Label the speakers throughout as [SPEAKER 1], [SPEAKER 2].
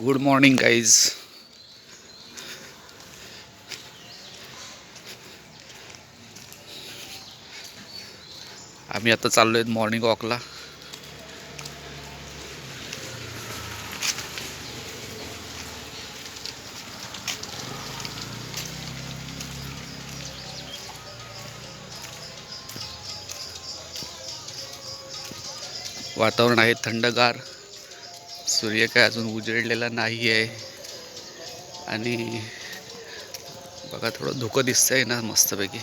[SPEAKER 1] Good morning guys. आम्ही आता चाललो आहेत मॉर्निंग वॉकला. वातावरण आहे थंडगार. सूर्य काय अजून उजळलेला नाही आहे. आणि बघा थोडं धुकं दिसतंय ना मस्तपैकी.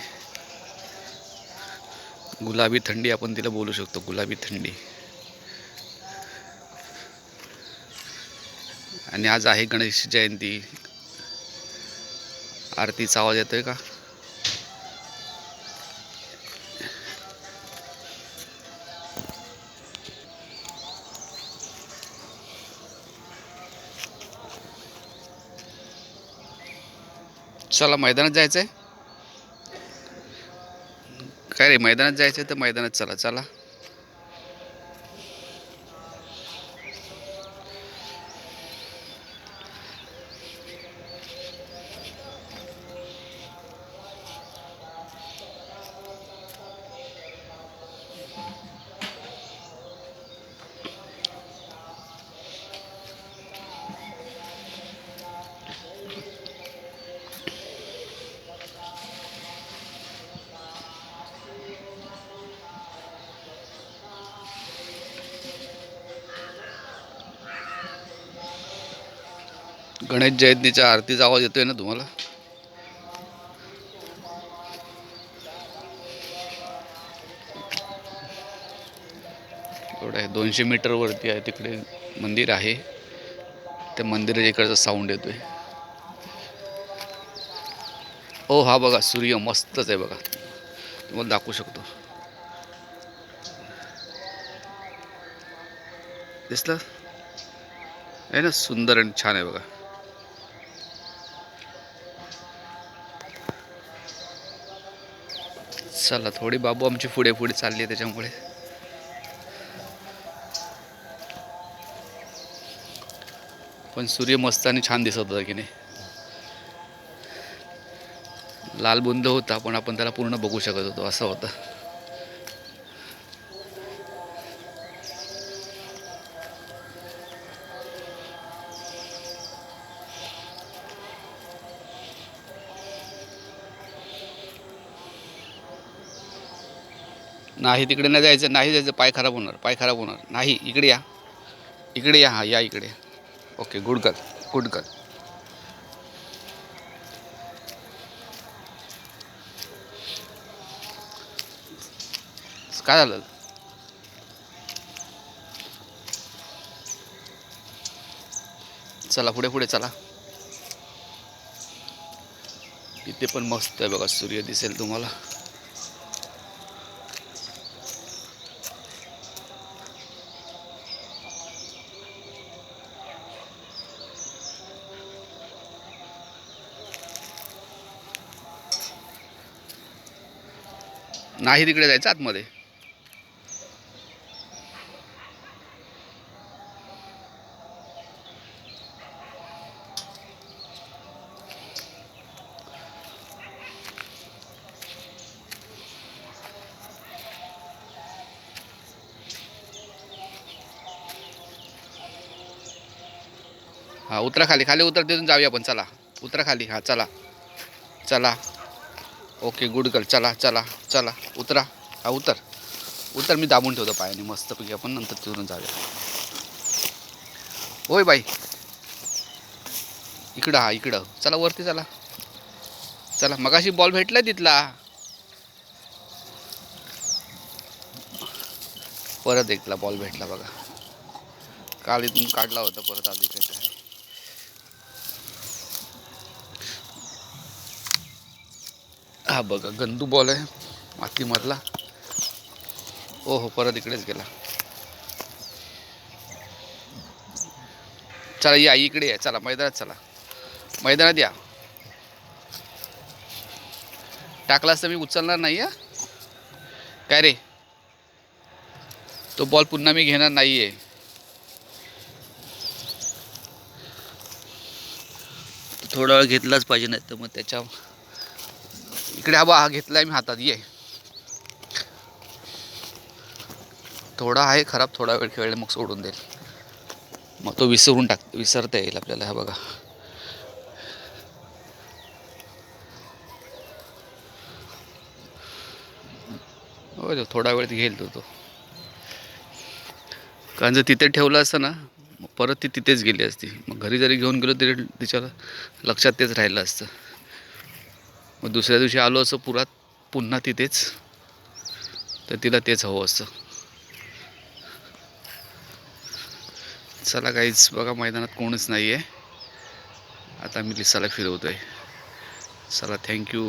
[SPEAKER 1] गुलाबी थंडी आपण तिला बोलू शकतो, गुलाबी थंडी. आणि आज आहे गणेश जयंती. आरतीचा आवाज येतोय का? चला मैदानात जायचंय. काय रे, मैदानात जायचंय तर मैदानात चला चला. गणेश जयंतीच्या आरतीचा आवाज येतोय ना तुम्हाला? एवढं आहे, 200 मीटर वरती आहे, तिकडे मंदिर आहे. त्या मंदिराच्या इकडचा साऊंड येतोय. हो हा बघा, सूर्य मस्तच आहे बघा, तुम्हाला दाखवू शकतो. दिसलं आहे ना, सुंदर आणि छान आहे बघा. चला, थोडी बाबू आमची पुढे पुढे चालली आहे त्याच्यामुळे. पण सूर्य मस्त आणि छान दिसत होता की नाही. लाल बुंद होता पण आपण त्याला पूर्ण बघू शकत होतो, असं होतं. नाही तिकडे नाही जायचं, नाही जायचं, पाय खराब होणार, पाय खराब होणार. नाही, इकडे या, इकडे या. हा या इकडे. Okay, good girl, good girl. काय झालं? चला पुढे पुढे चला. इथे पण मस्त आहे बघा, सूर्य दिसेल तुम्हाला. नाही तिकडे जायचं आतमध्ये. हा उतरा खाली, खाली उतर, तिथून जाऊया आपण. चला उतरा खाली. हा चला चला. Okay good girl. चला चला चला उतरा. हा उतर उतर, मी दाबून ठेवतो पायाने मस्तपैकी. आपण नंतर तिथून जाऊया. होय बाई, इकडं. हा इकडं चला, वरती चला. चला, मगाशी बॉल भेटलाय तिथला. परत एकला बॉल भेटला बघा. काल इथून काढला होता, परत आज इकडे आहे. हा बघा, गंदू बॉल आहे मातीमधला. हो हो, परत इकडेच गेला. चला या, इकडे या. चला मैदानात, चला मैदानात या. टाकलास तर मी उचलणार नाही. काय रे, तो बॉल पुन्हा मी घेणार नाहीये. थोडा वेळ घेतलाच पाहिजे, नाही तर मग त्याच्या इकडे हा घेतलाय मी हातात, ये. थोडा आहे खराब, थोडा वेळ खेळले मग सोडून देईल, मग तो विसरता येईल आपल्याला. हा बघा, हो थोडा वेळ घेईल तो. कारण जर तिथे ठेवलं असतं ना, मग परत ती तिथेच गेली असती. मग घरी जरी घेऊन गेलो तरी तिच्या लक्षात तेच राहिलं असतं. मग दुसऱ्या दिवशी आलो असं पुन्हा तिथेच, तर तिला तेच हवं असतं. चला काहीच बघा, मैदानात कोणच नाही आहे. आता मी लिसाला फिरवतो आहे. चला, थँक्यू.